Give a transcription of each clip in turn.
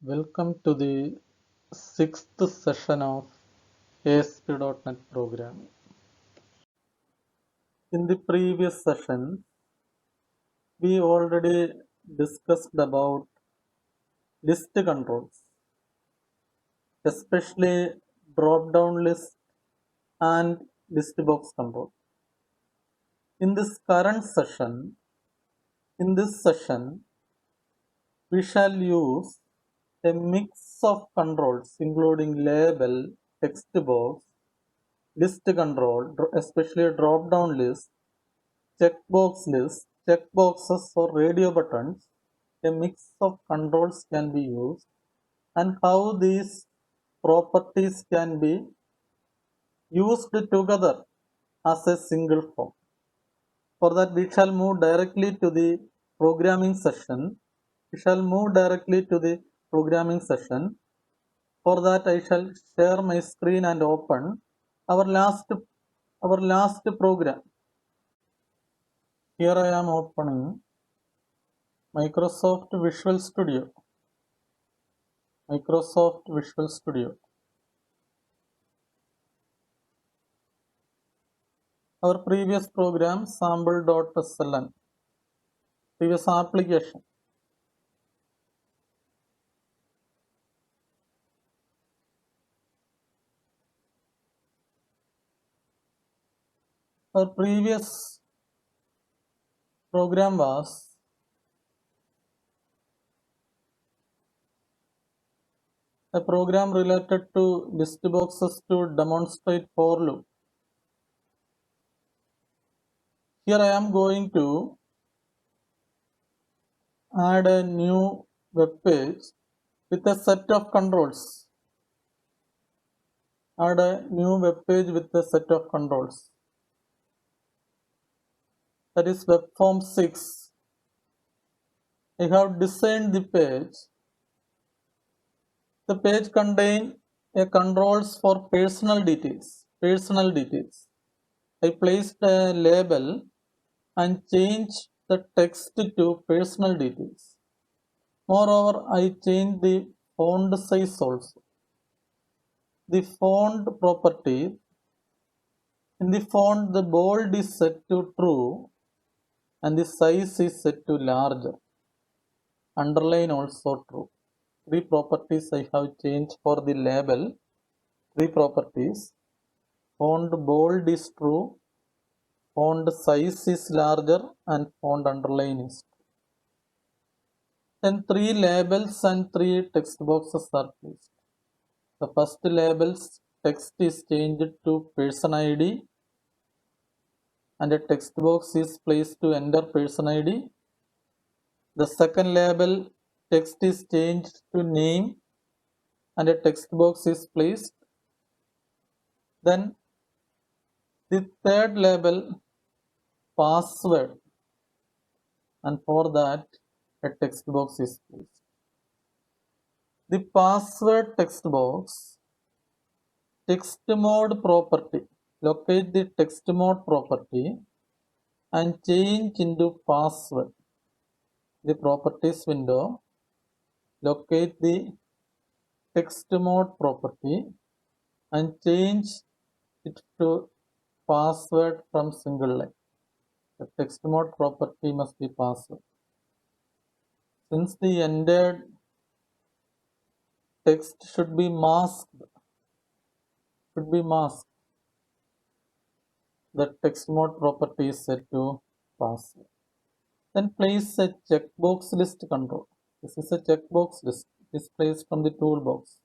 Welcome to the sixth session of ASP.NET program. In the previous session, we already discussed about list controls, especially drop-down list and list box control. In this current session, in this session, we shall use a mix of controls including label, text box, list control, especially drop-down list, checkbox list, checkboxes or radio buttons. A mix of controls can be used and how these properties can be used together as a single form. For that we shall move directly to the programming session. We shall move directly to the programming session. For that I shall share my screen and open our last program. Here I am opening Microsoft Visual Studio. Microsoft Visual Studio. Our previous program sample.sln, previous application. Our previous program was a program related to list boxes to demonstrate for loop. Here I am going to add a new web page with a set of controls. Add a new web page with a set of controls. That is web form 6. I have designed the page. The page contains a controls for personal details. I placed a label and changed the text to personal details. Moreover, I changed the font size also. The font property, in the font the bold is set to true and the size is set to larger. Underline also true. Three properties I have changed for the label. Three properties. Font bold is true, font size is larger, and font underline is true. Then three labels and three text boxes are placed. The first label's text is changed to person ID and a text box is placed to enter person ID. The second label text is changed to name and a text box is placed. Then the third label password, and for that a text box is placed. The password text box, text mode property, locate the text mode property and change into password. The properties window, locate the text mode property and change it to password from single line. The text mode property must be password. Since the entered text should be masked, the text mode property is set to password. Then place a checkbox list control. This is a checkbox list. It is placed from the toolbox.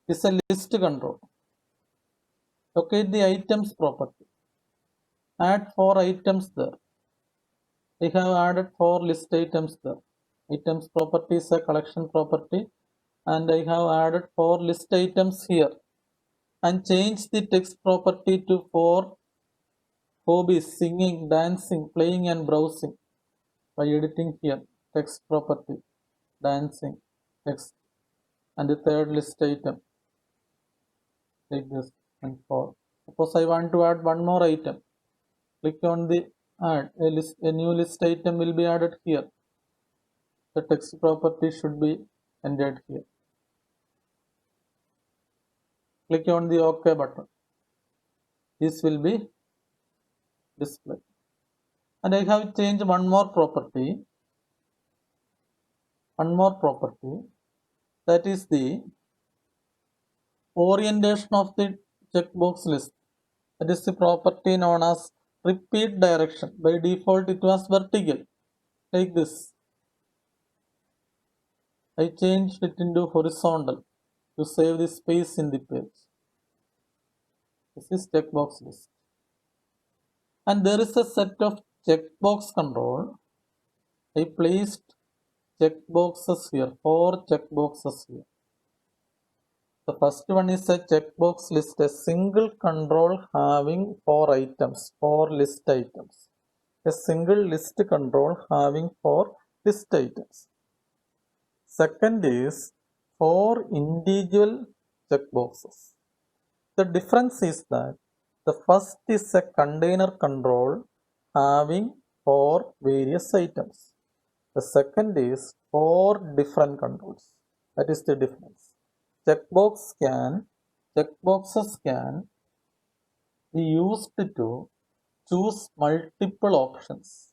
This is a list control. Locate the items property. Add 4 items there. I have added 4 list items there. Items property is a collection property and I have added 4 list items here and change the text property to 4 hobbies: singing, dancing, playing and browsing by editing here. Text property, dancing, text, and the third list item like this and 4. Suppose I want to add one more item. Click on the add. A new list item will be added here. The text property should be entered here. Click on the OK button. This will be displayed. And I have changed one more property. That is the orientation of the checkbox list. That is the property known as repeat direction. By default, it was vertical, like this. I changed it into horizontal to save the space in the page. This is checkbox list. And there is a set of checkbox control. I placed checkboxes here, 4 checkboxes here. The first one is a checkbox list, a single control having 4 items, 4 list items. A single list control having 4 list items. Second is 4 individual checkboxes. The difference is that the first is a container control having 4 various items. The second is 4 different controls. That is the difference. Checkboxes can be used to choose multiple options.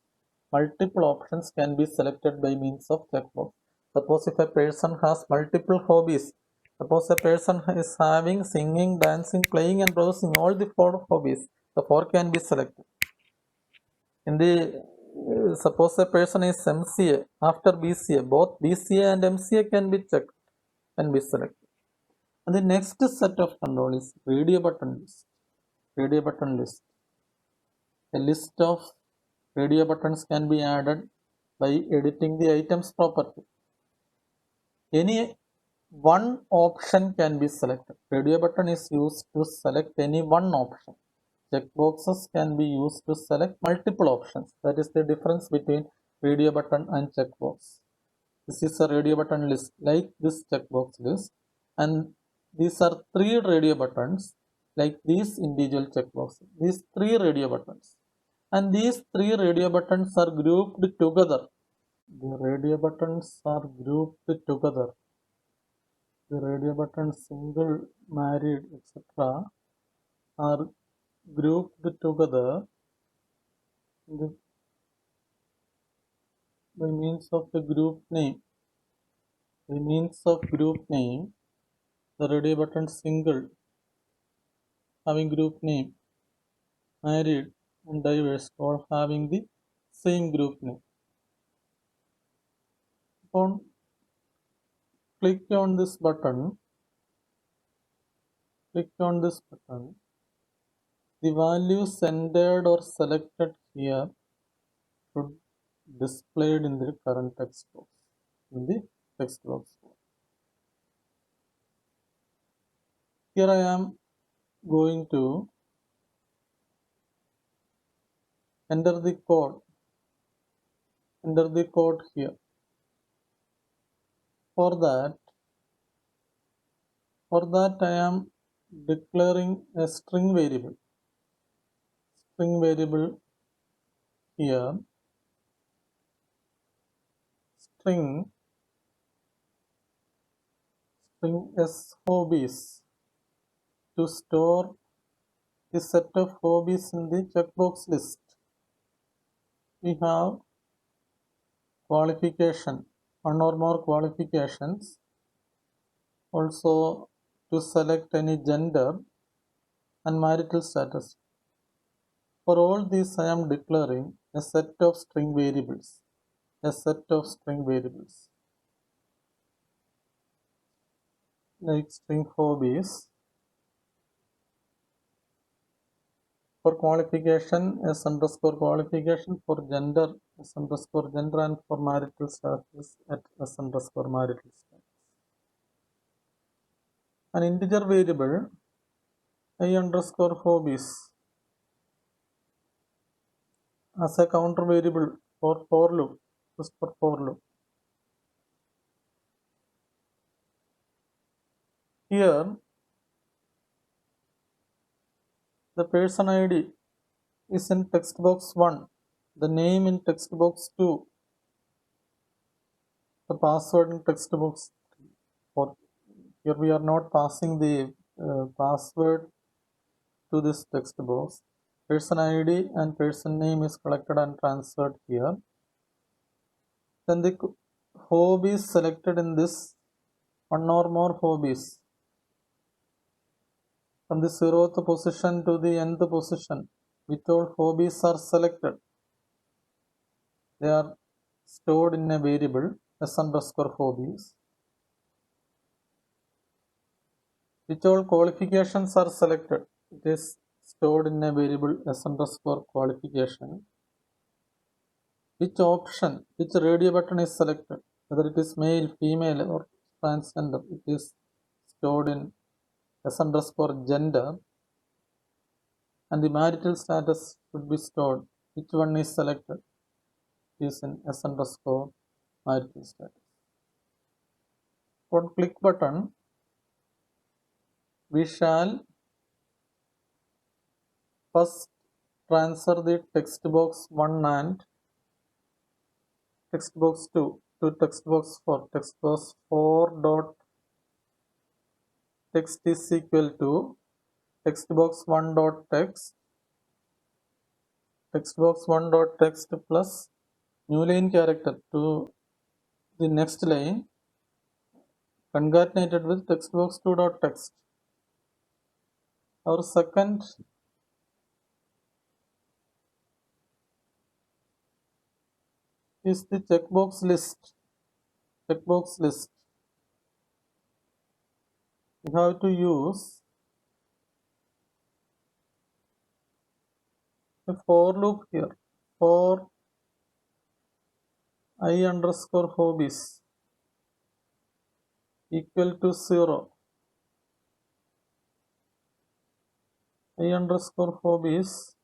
Multiple options can be selected by means of checkbox. Suppose if a person has multiple hobbies, suppose a person is having singing, dancing, playing and browsing, all the 4 hobbies, the 4 can be selected. In the suppose a person is MCA, after BCA, both BCA and MCA can be checked and be selected. And the next set of control is radio button list. Radio button list. A list of radio buttons can be added by editing the items property. Any one option can be selected. Radio button is used to select any one option. Checkboxes can be used to select multiple options. That is the difference between radio button and checkbox. This is a radio button list like this checkbox list, and these are 3 radio buttons like these individual checkboxes. These 3 radio buttons, and these 3 radio buttons are grouped together. The radio buttons are grouped together. The radio buttons single, married, etc. are grouped together by means of a group name. By means of group name, the radio button single having group name, married and diverse all having the same group name. Upon click on this button, the values entered or selected here should displayed in the current text box. Here I am going to enter the code here. For that I am declaring a string variable here, string s hobbies, to store the set of hobbies in the checkbox list. We have qualification, one or more qualifications, also to select any gender and marital status. For all these I am declaring a set of string variables. Like string hobbies. For qualification, s underscore qualification. For gender, s underscore gender, and for marital status at s underscore marital status. An integer variable, I underscore hobbies, as a counter variable for loop. Just for loop. Here, the person ID is in text box 1, the name in text box 2, the password in text box 3. For here we are not passing the password to this text box. Person ID and person name is collected and transferred here. Then the hobbies selected in this, one or more hobbies from the 0th position to the nth position, which all hobbies are selected. They are stored in a variable s_hobbies. Which all qualifications are selected. It is stored in a variable s_qualification. Which option, which radio button is selected, whether it is male, female, or transgender, it is stored in s_gender. And the marital status should be stored. Which one is selected? It is in s_marital status. On click button, we shall first transfer the text box 1 and text box 2 to text box 4. Text box 4 dot text is equal to text box 1 dot text box 1 dot text plus new line character to the next line concatenated with text box 2 dot text. Our second is the checkbox list. Checkbox list. We have to use a for loop here. For I_hobbies equal to 0. I_hobbies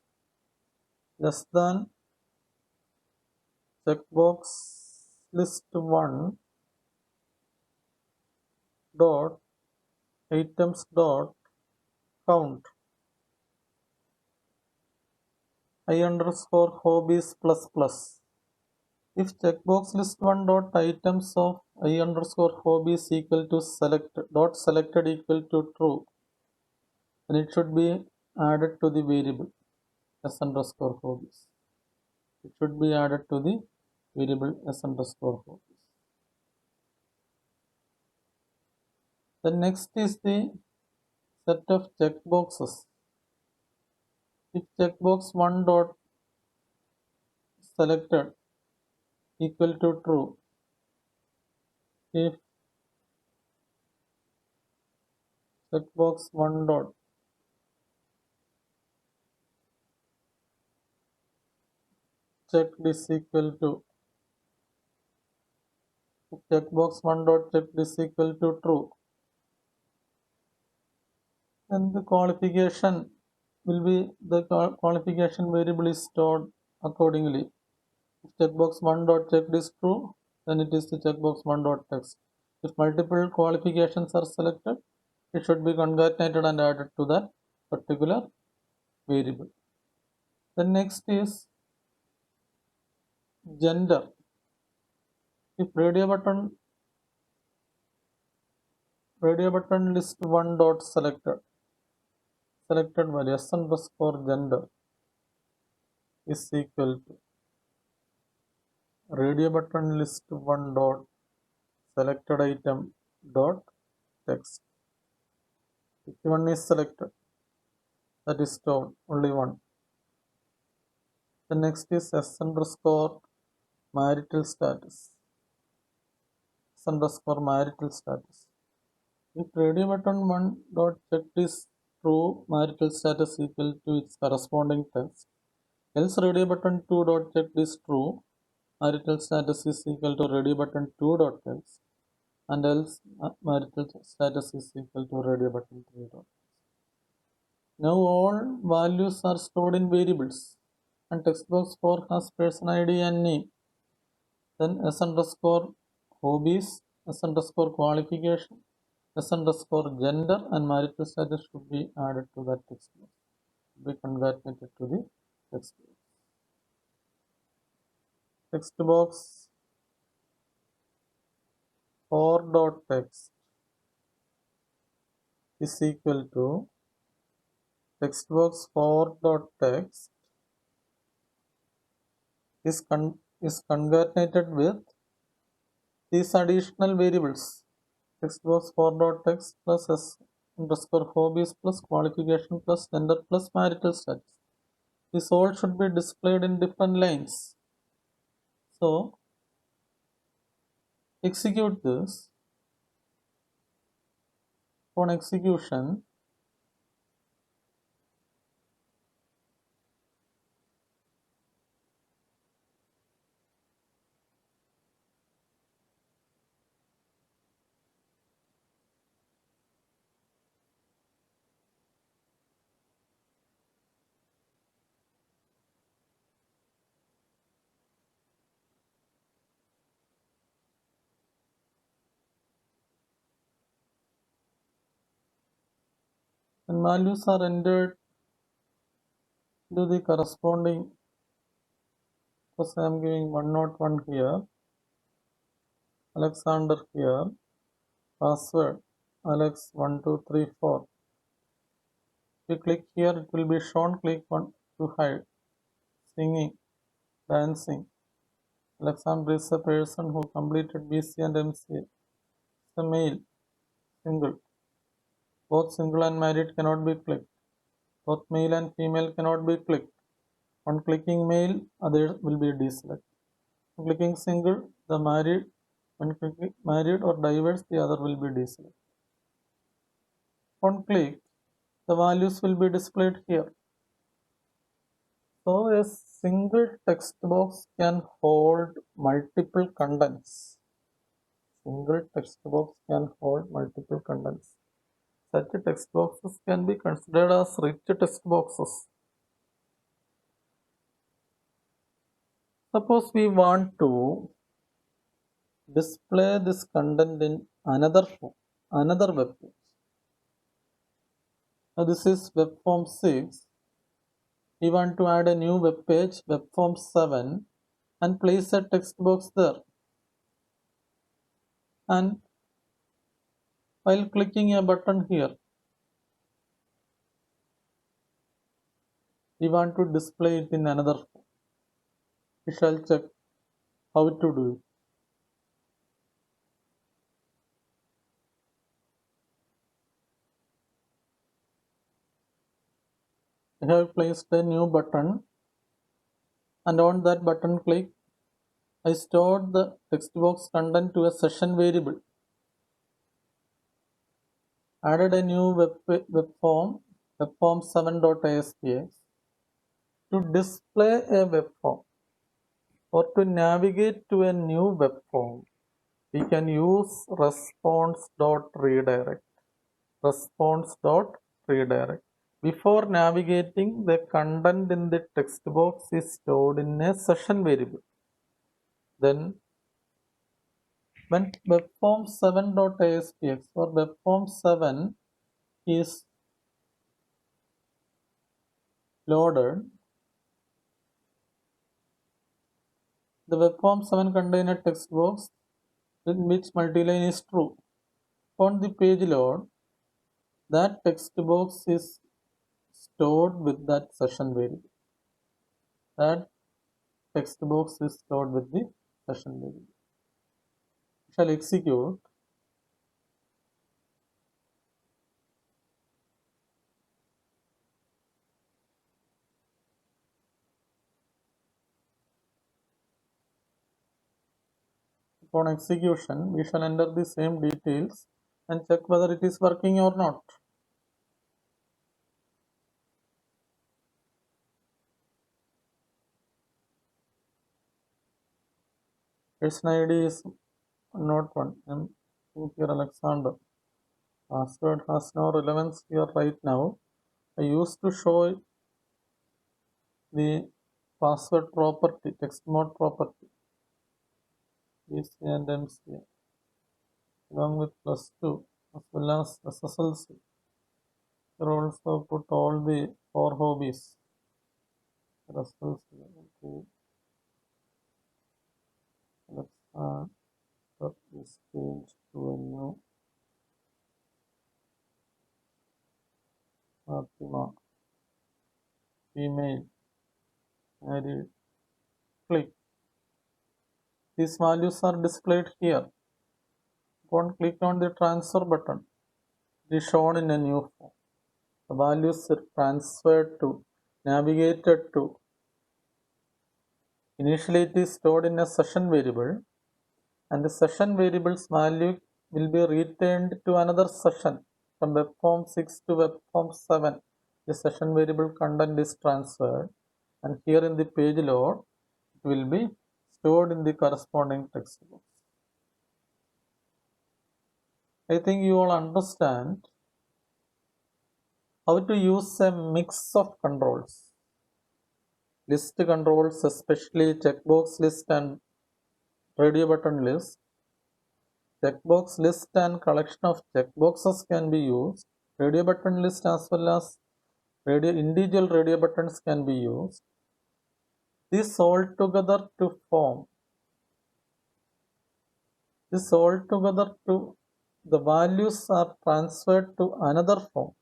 less than checkbox list 1 dot items dot count I_hobbies plus plus. If checkbox list 1 dot items of I_hobbies equal to selected equal to true, then it should be added to the variable s_hobbies. It should be added to the variable s_hobbies. The next is the set of checkboxes. If checkbox 1 dot selected equal to true, if checkbox 1 dot checked is equal to checkbox 1 dot checked is equal to true, then the qualification will be the qualification variable is stored accordingly. If checkbox 1 dot checked is true, then it is the checkbox 1 dot text. If multiple qualifications are selected, it should be concatenated and added to that particular variable. The next is gender. If radio button list 1 dot selected value s_gender is equal to radio button list 1 dot selected item dot text. If one is selected, that is stored, only one. The next is s_marital status. S_marital status. If radio button 1 dot checked is true, marital status equal to its corresponding text. Else radio button 2 dot checked is true, marital status is equal to radio button 2 dot text, and else marital status is equal to radio button 3 dot text. Now all values are stored in variables, and text box 4 has person ID and name. Then s_hobbies, s_qualification, s_gender, and marital status should be added to that text box. Be concatenated to the text box. Text box 4 dot text is equal to textbox4.text is concatenated with these additional variables textbox4.text plus s underscore hobbies plus qualification plus gender plus marital status. This all should be displayed in different lines. So execute this. On execution, when values are entered to the corresponding, because I am giving 101 here, Alexander here, password Alex1234. If you click here, it will be shown. Click on to hide. Singing, dancing. Alexander is a person who completed BC and MCA. It's a male, single. Both single and married cannot be clicked. Both male and female cannot be clicked. On clicking male, other will be deselect. On clicking single, the married, when clicking married or divorced, the other will be deselect. On click, the values will be displayed here. So a single text box can hold multiple contents. Single text box can hold multiple contents. Such text boxes can be considered as rich text boxes. Suppose we want to display this content in another form, another web page. Now this is web form 6. We want to add a new web page, web form 7, and place a text box there. And while clicking a button here, we want to display it in another form. We shall check how to do it. I have placed a new button, and on that button click, I stored the text box content to a session variable. Added a new web form 7.aspx. To display a web form or to navigate to a new web form, we can use response.redirect. Response.redirect. Before navigating, the content in the text box is stored in a session variable. Then, when webform 7.aspx or webform 7 is loaded, the webform 7 contains a text box in which multiline is true. On the page load, that text box is stored with that session variable. That text box is stored with the session variable. We shall execute. Upon execution, we shall enter the same details and check whether it is working or not. Person ID is not one. I'm here Alexander. Password has no relevance here right now. I used to show the password property, text mode property, BC and MCA, along with +2 as well as SSLC. Here also put all the 4 hobbies. SSLC. Okay. Let's is changed to a new Fatima, female, married, click. These values are displayed here. Upon click on the transfer button, it is shown in a new form. The values are transferred to, navigated to. Initially it is stored in a session variable, and the session variable's value will be returned to another session. From web form 6 to web form 7, the session variable content is transferred, and here in the page load, it will be stored in the corresponding text box. I think you all understand how to use a mix of controls. List controls, especially checkbox list and radio button list. Checkbox list and collection of checkboxes can be used. Radio button list as well as individual radio buttons can be used. This all together to the values are transferred to another form.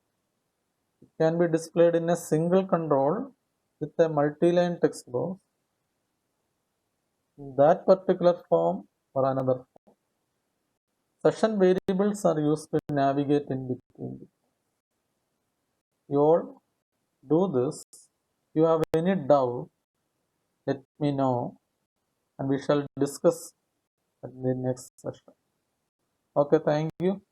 It can be displayed in a single control with a multi-line text box in that particular form or another form. Session variables are used to navigate in between. You all do this. If you have any doubt, let me know, and we shall discuss in the next session. Okay, thank you.